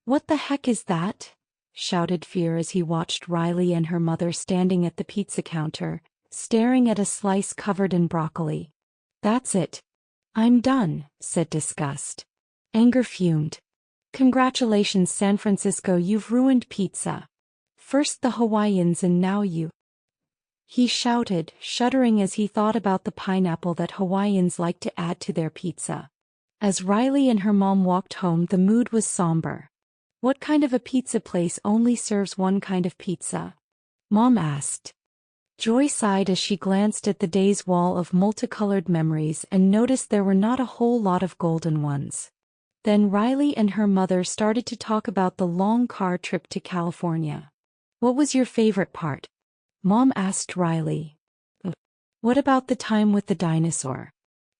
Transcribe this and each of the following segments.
"What the heck is that?" shouted Fear as he watched Riley and her mother standing at the pizza counter, staring at a slice covered in broccoli. "That's it. I'm done," said Disgust. Anger fumed. "Congratulations, San Francisco, you've ruined pizza. First the Hawaiians and now you," he shouted, shuddering as he thought about the pineapple that Hawaiians like to add to their pizza. As Riley and her mom walked home, the mood was somber. "What kind of a pizza place only serves one kind of pizza?" Mom asked. Joy sighed as she glanced at the day's wall of multicolored memories and noticed there were not a whole lot of golden ones. Then Riley and her mother started to talk about the long car trip to California. "What was your favorite part?" Mom asked Riley. "What about the time with the dinosaur?"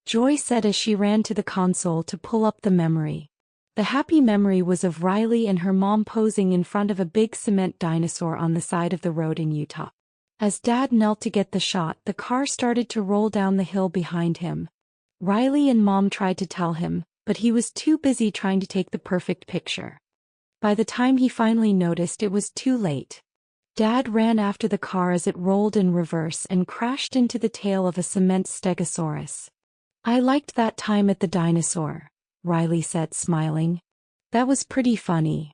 Joy said as she ran to the console to pull up the memory. The happy memory was of Riley and her mom posing in front of a big cement dinosaur on the side of the road in Utah. As Dad knelt to get the shot, the car started to roll down the hill behind him. Riley and Mom tried to tell him, but he was too busy trying to take the perfect picture. By the time he finally noticed, it was too late. Dad ran after the car as it rolled in reverse and crashed into the tail of a cement stegosaurus. "I liked that time at the dinosaur," Riley said, smiling. "That was pretty funny."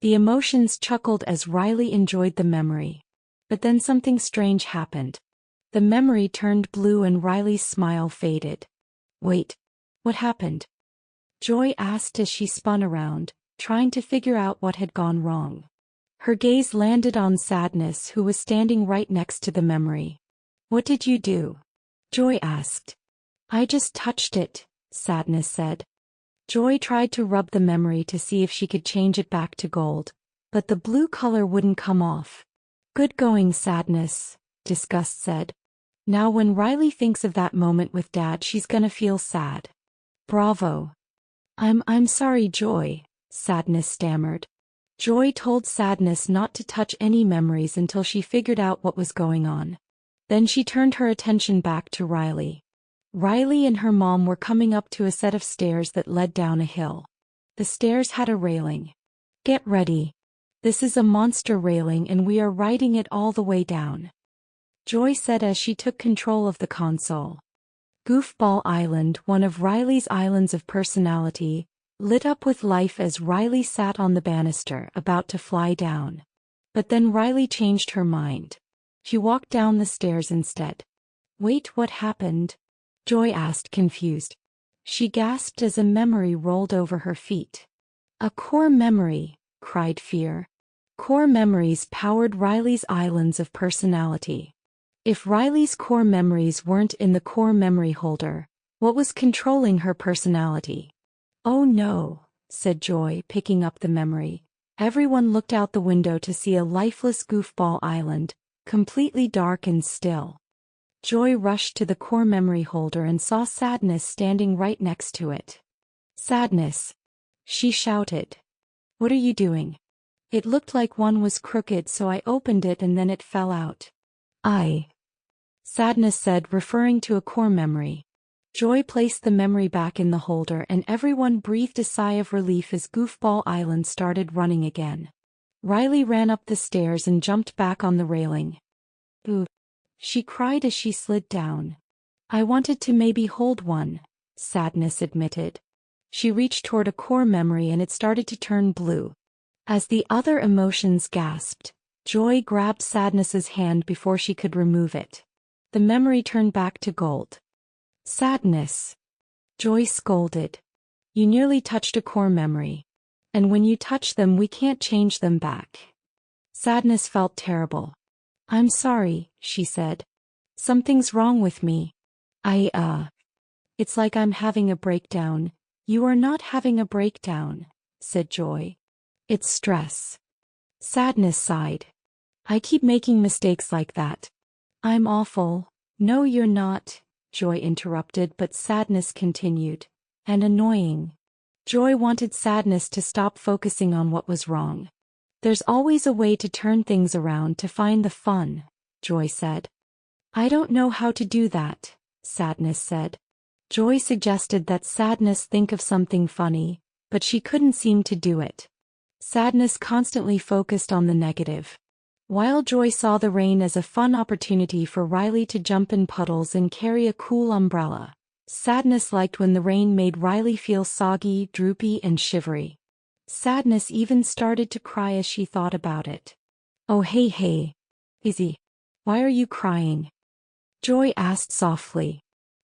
The emotions chuckled as Riley enjoyed the memory. But then something strange happened. The memory turned blue and Riley's smile faded. "Wait, what happened?" Joy asked as she spun around, trying to figure out what had gone wrong. Her gaze landed on Sadness, who was standing right next to the memory. "What did you do?" Joy asked. "I just touched it," Sadness said. Joy tried to rub the memory to see if she could change it back to gold, but the blue color wouldn't come off. "Good going, Sadness," Disgust said. "Now when Riley thinks of that moment with Dad, she's gonna feel sad." "Bravo." I'm sorry, Joy," Sadness stammered. Joy told Sadness not to touch any memories until she figured out what was going on. Then she turned her attention back to Riley. Riley and her mom were coming up to a set of stairs that led down a hill. The stairs had a railing. "Get ready. This is a monster railing and we are riding it all the way down," Joy said as she took control of the console. Goofball Island, one of Riley's islands of personality, lit up with life as Riley sat on the banister, about to fly down. But then Riley changed her mind. She walked down the stairs instead. "Wait, what happened?" Joy asked, confused. She gasped as a memory rolled over her feet. "A core memory," cried Fear. Core memories powered Riley's islands of personality. If Riley's core memories weren't in the core memory holder, what was controlling her personality? "Oh no," said Joy, picking up the memory. Everyone looked out the window to see a lifeless Goofball Island, completely dark and still. Joy rushed to the core memory holder and saw Sadness standing right next to it. "Sadness!" she shouted. "What are you doing?" "It looked like one was crooked, so I opened it and then it fell out." Sadness said, referring to a core memory. Joy placed the memory back in the holder and everyone breathed a sigh of relief as Goofball Island started running again. Riley ran up the stairs and jumped back on the railing. "Ooh," she cried as she slid down. "I wanted to maybe hold one," Sadness admitted. She reached toward a core memory and it started to turn blue. As the other emotions gasped, Joy grabbed Sadness's hand before she could remove it. The memory turned back to gold. "Sadness," Joy scolded. "You nearly touched a core memory. And when you touch them, we can't change them back." Sadness felt terrible. "I'm sorry," she said. "Something's wrong with me. It's like I'm having a breakdown." "You are not having a breakdown," said Joy. "It's stress." Sadness sighed. "I keep making mistakes like that." "I'm awful." "No, you're not," Joy interrupted, but Sadness continued. "And annoying." Joy wanted Sadness to stop focusing on what was wrong. "There's always a way to turn things around, to find the fun," Joy said. "I don't know how to do that," Sadness said. Joy suggested that Sadness think of something funny, but she couldn't seem to do it. Sadness constantly focused on the negative, while Joy saw the rain as a fun opportunity for Riley to jump in puddles and carry a cool umbrella. Sadness liked when the rain made Riley feel soggy, droopy, and shivery. Sadness even started to cry as she thought about it. "Oh hey, Izzy. Why are you crying?" Joy asked softly.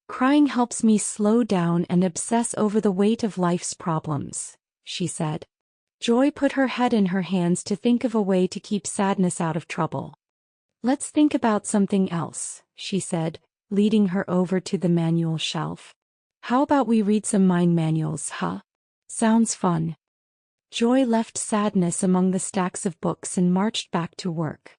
"Crying helps me slow down and obsess over the weight of life's problems," she said. Joy put her head in her hands to think of a way to keep Sadness out of trouble. "Let's think about something else," she said, leading her over to the manual shelf. "How about we read some mind manuals, huh? Sounds fun." Joy left Sadness among the stacks of books and marched back to work.